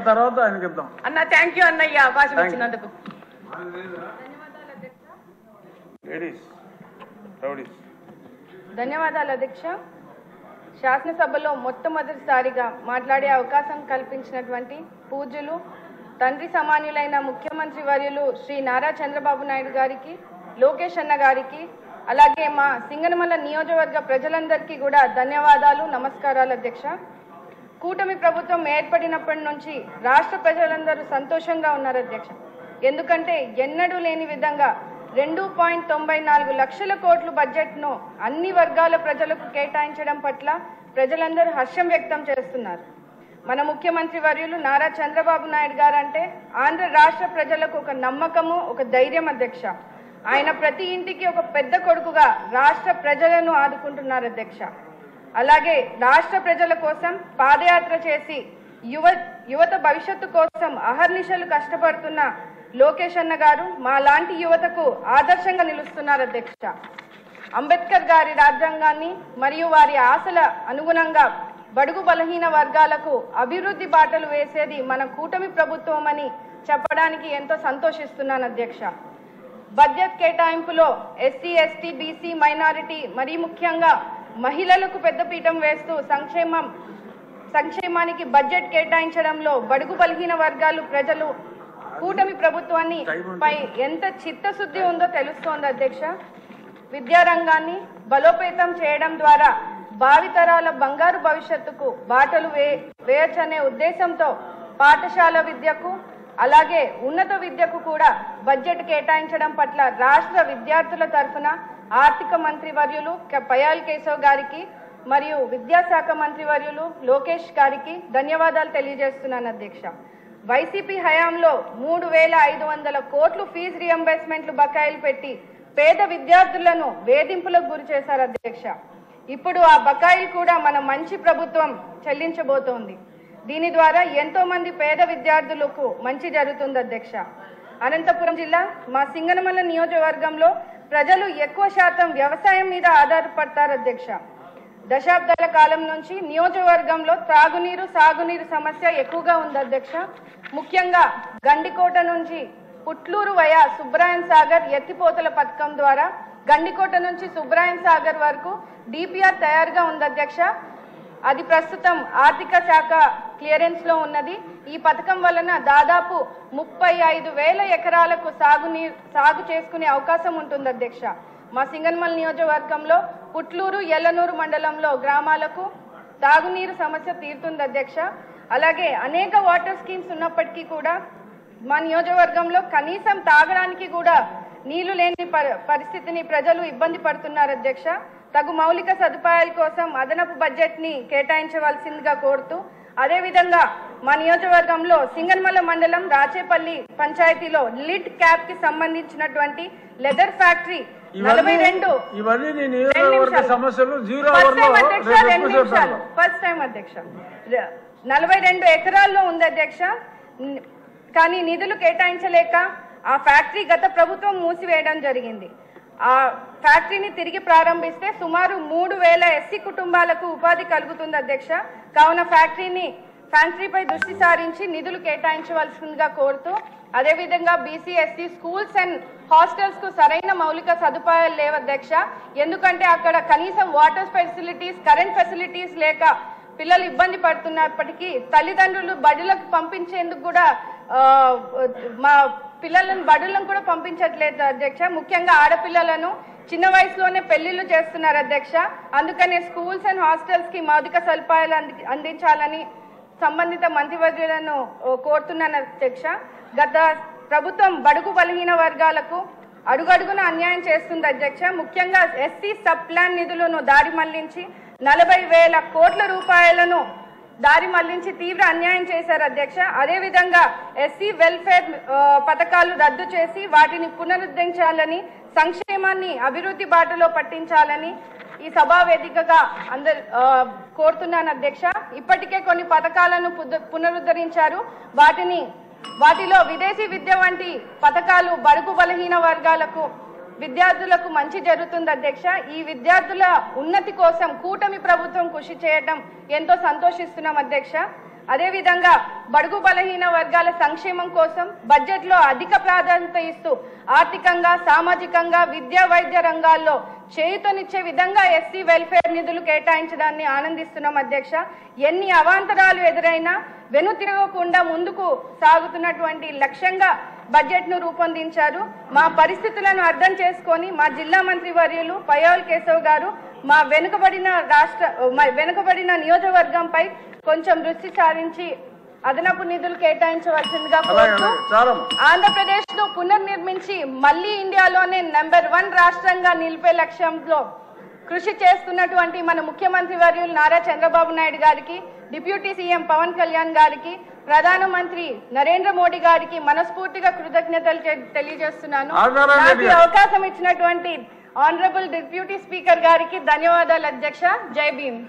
తర్వాత ఆయనకి ఇద్దాం అన్న. థ్యాంక్ యూ అన్నయ్య అవకాశం ఇచ్చినందుకు. ధన్యవాదాలు అధ్యక్ష. శాసనసభలో మొట్టమొదటిసారిగా మాట్లాడే అవకాశం కల్పించినటువంటి పూజ్యులు తండ్రి సమానులైన ముఖ్యమంత్రి వర్యులు శ్రీ నారా చంద్రబాబు నాయుడు గారికి, లోకేష్ అన్న గారికి, అలాగే మా సింగనమల నియోజకవర్గ ప్రజలందరికీ కూడా ధన్యవాదాలు, నమస్కారాలు అధ్యక్ష. కూటమి ప్రభుత్వం ఏర్పడినప్పటి నుంచి రాష్ట్ర ప్రజలందరూ సంతోషంగా ఉన్నారు అధ్యక్ష. ఎందుకంటే ఎన్నడూ లేని విధంగా 2.94 లక్షల కోట్ల బడ్జెట్ను అన్ని వర్గాల ప్రజలకు కేటాయించడం పట్ల ప్రజలందరూ హర్షం వ్యక్తం చేస్తున్నారు. మన ముఖ్యమంత్రి వర్యులు నారా చంద్రబాబు నాయుడు గారు అంటే ఆంధ్ర రాష్ట్ర ప్రజలకు ఒక నమ్మకము, ఒక ధైర్యం అధ్యక్ష. ఆయన ప్రతి ఇంటికి ఒక పెద్ద కొడుకుగా రాష్ట్ర ప్రజలను ఆదుకుంటున్నారు అధ్యక్ష. అలాగే రాష్ట్ర ప్రజల కోసం పాదయాత్ర చేసి యువత భవిష్యత్తు కోసం అహర్నిశలు కష్టపడుతున్న లోకేష్ అన్న గారు మా లాంటి యువతకు ఆదర్శంగా నిలుస్తున్నారు అధ్యక్ష. అంబేద్కర్ గారి రాజ్యాంగాన్ని మరియు వారి ఆశల అనుగుణంగా బడుగు బలహీన వర్గాలకు అభివృద్ధి బాటలు వేసేది మన కూటమి ప్రభుత్వం అని చెప్పడానికి ఎంతో సంతోషిస్తున్నాను అధ్యక్ష. బడ్జెట్ కేటాయింపులో ఎస్సీ, ఎస్టీ, బీసీ, మైనారిటీ మరియు ముఖ్యంగా మహిళలకు పెద్దపీఠం వేస్తూ సంక్షేమానికి బడ్జెట్ కేటాయించడంలో బడుగు బలహీన వర్గాలు ప్రజలు కూటమి ప్రభుత్వాన్ని పై ఎంత చిత్తశుద్ధి ఉందో తెలుస్తోంది అధ్యక్ష. విద్యారంగాన్ని బలోపేతం చేయడం ద్వారా భావితరాల బంగారు భవిష్యత్తుకు బాటలు వేయచ్చనే ఉద్దేశంతో పాఠశాల విద్యకు అలాగే ఉన్నత విద్యకు కూడా బడ్జెట్ కేటాయించడం పట్ల రాష్ట్ర విద్యార్థుల తరఫున ఆర్థిక మంత్రి వర్యులు పయాల్ కేశవ్ గారికి మరియు విద్యాశాఖ మంత్రి వర్యులు లోకేష్ గారికి ధన్యవాదాలు తెలియజేస్తున్నాను అధ్యక్ష. వైసీపీ హయాంలో 3,500 కోట్లు ఫీజు రియంబర్స్మెంట్లు బకాయిలు పెట్టి పేద విద్యార్థులను వేధింపులకు గురి చేశారు అధ్యక్ష. ఇప్పుడు ఆ బకాయిలు కూడా మన మంచి ప్రభుత్వం చెల్లించబోతోంది. దీని ద్వారా ఎంతో మంది పేద విద్యార్థులకు మంచి జరుగుతుంది అధ్యక్ష. అనంతపురం జిల్లా మా సింగనమల నియోజకవర్గంలో ప్రజలు ఎక్కువ శాతం వ్యవసాయం మీద ఆధారపడతారు అధ్యక్ష. దశాబ్దాల కాలం నుంచి నియోజకవర్గంలో త్రాగునీరు, సాగునీరు సమస్య ఎక్కువగా ఉంది అధ్యక్ష. ముఖ్యంగా గండికోట నుంచి పుట్లూరు వయా సుబ్రాయన్ సాగర్ ఎత్తిపోతల పథకం ద్వారా గండికోట నుంచి సుబ్రాయన్ సాగర్ వరకు డిపిఆర్ తయారుగా ఉంది అధ్యక్ష. అది ప్రస్తుతం ఆర్థిక శాఖ క్లియరెన్స్ లో ఉన్నది. ఈ పథకం వలన దాదాపు 35,000 ఎకరాలకు సాగు చేసుకునే అవకాశం ఉంటుంది అధ్యక్ష. మా సింగనమల నియోజకవర్గంలో పుట్లూరు, ఎల్లనూరు మండలంలో గ్రామాలకు తాగునీరు సమస్య తీరుతుంది అధ్యక్ష. అలాగే అనేక వాటర్ స్కీమ్స్ ఉన్నప్పటికీ కూడా మా నియోజకవర్గంలో కనీసం తాగడానికి కూడా నీళ్లు లేని పరిస్థితిని ప్రజలు ఇబ్బంది పడుతున్నారు అధ్యక్ష. తగు మౌలిక సదుపాయాల కోసం అదనపు బడ్జెట్ ని కేటాయించవలసిందిగా కోరుతూ, అదేవిధంగా మా నియోజకవర్గంలో సింగనమల మండలం రాచేపల్లి పంచాయతీలో లిడ్ క్యాప్ కి సంబంధించినటువంటి లెదర్ ఫ్యాక్టరీ 42 ఎకరాల్లో ఉంది అధ్యక్ష. కానీ నిధులు కేటాయించలేక ఆ ఫ్యాక్టరీ గత ప్రభుత్వం మూసివేయడం జరిగింది. ఆ ఫ్యాక్టరీని తిరిగి ప్రారంభిస్తే సుమారు 3,000 ఎస్సీ కుటుంబాలకు ఉపాధి కలుగుతుంది అధ్యక్ష. కావున ఫ్యాక్టరీపై దృష్టి సారించి నిధులు కేటాయించవలసిందిగా కోరుతూ, అదేవిధంగా BC, SC schools and hostels కు సరైన మౌలిక సదుపాయాలు లేవు అధ్యక్ష. ఎందుకంటే అక్కడ కనీసం వాటర్ ఫెసిలిటీస్, కరెంట్ ఫెసిలిటీస్ లేక పిల్లలు ఇబ్బంది పడుతున్నప్పటికీ తల్లిదండ్రులు బడులకు పంపించేందుకు కూడా మా పిల్లలను బడులను కూడా పంపించట్లేదు అధ్యక్ష. ముఖ్యంగా ఆడపిల్లలను చిన్న వయసులోనే పెళ్లిళ్లు చేస్తున్నారు అధ్యక్ష. అందుకనే స్కూల్స్ అండ్ హాస్టల్స్ కి మౌలిక సదుపాయాలు అందించాలని సంబంధిత మంత్రివర్యులను కోరుతున్నాను అధ్యక్ష. గత ప్రభుత్వం బడుగు బలహీన వర్గాలకు అడుగడుగున అన్యాయం చేస్తుంది అధ్యక్ష. ముఖ్యంగా ఎస్సీ సబ్ ప్లాన్ నిధులను దారి మళ్లించి 40,000 కోట్ల రూపాయలను దారి మళ్లించి తీవ్ర అన్యాయం చేశారు అధ్యక్ష. అదేవిధంగా ఎస్సీ వెల్ఫేర్ పథకాలు రద్దు చేసి వాటిని పునరుద్ధరించాలని, సంక్షేమాన్ని అభివృద్ధి బాటలో పట్టించాలని ఈ సభా వేదికగా కోరుతున్నాను అధ్యక్ష. ఇప్పటికే కొన్ని పథకాలను పునరుద్ధరించారు. వాటిలో విదేశీ విద్య వంటి పథకాలు బడుగు బలహీన వర్గాలకు విద్యార్థులకు మంచి జరుగుతుంది అధ్యక్ష. ఈ విద్యార్థుల ఉన్నతి కోసం కూటమి ప్రభుత్వం కృషి చేయడం ఎంతో సంతోషిస్తున్నాం అధ్యక్ష. అదేవిధంగా బడుగు బలహీన వర్గాల సంక్షేమం కోసం బడ్జెట్లో అధిక ప్రాధాన్యత ఇస్తూ ఆర్థికంగా సామాజికంగా విద్యా వైద్య రంగాల్లో చేయూతనిచ్చే విధంగా ఎస్సీ వెల్ఫేర్ నిధులు కేటాయించడాన్ని ఆనందిస్తున్నాం అధ్యక్ష. ఎన్ని అవాంతరాలు ఎదురైనా వెనుతిరగకుండా ముందుకు సాగుతున్నటువంటి లక్ష్యంగా బడ్జెట్ ను రూపొందించారు. మా పరిస్థితులను అర్థం చేసుకొని మా జిల్లా మంత్రి వర్యులు పయ్యావుల కేశవ్ గారు మా వెనుకబడిన నియోజకవర్గంపై కొంచెం దృష్టి సారించి అదనపు నిధులు కేటాయించవలసిందిగా కోరుతూ ఆంధ్రప్రదేశ్ ను పునర్నిర్మించి మళ్లీ ఇండియాలోనే నెంబర్ 1 రాష్ట్రంగా నిలిపే లక్ష్యంలో కృషి చేస్తున్నటువంటి మన ముఖ్యమంత్రి వర్యులు నారా చంద్రబాబు నాయుడు గారికి, డిప్యూటీ సీఎం పవన్ కళ్యాణ్ గారికి, ప్రధానమంత్రి నరేంద్ర మోడీ గారికి మనస్ఫూర్తిగా కృతజ్ఞతలు తెలియజేస్తున్నాను. నాకు అవకాశం ఇచ్చినటువంటి ఆనరబుల్ డిప్యూటీ స్పీకర్ గారికి ధన్యవాదాలు అధ్యక్ష. జై భీమ్.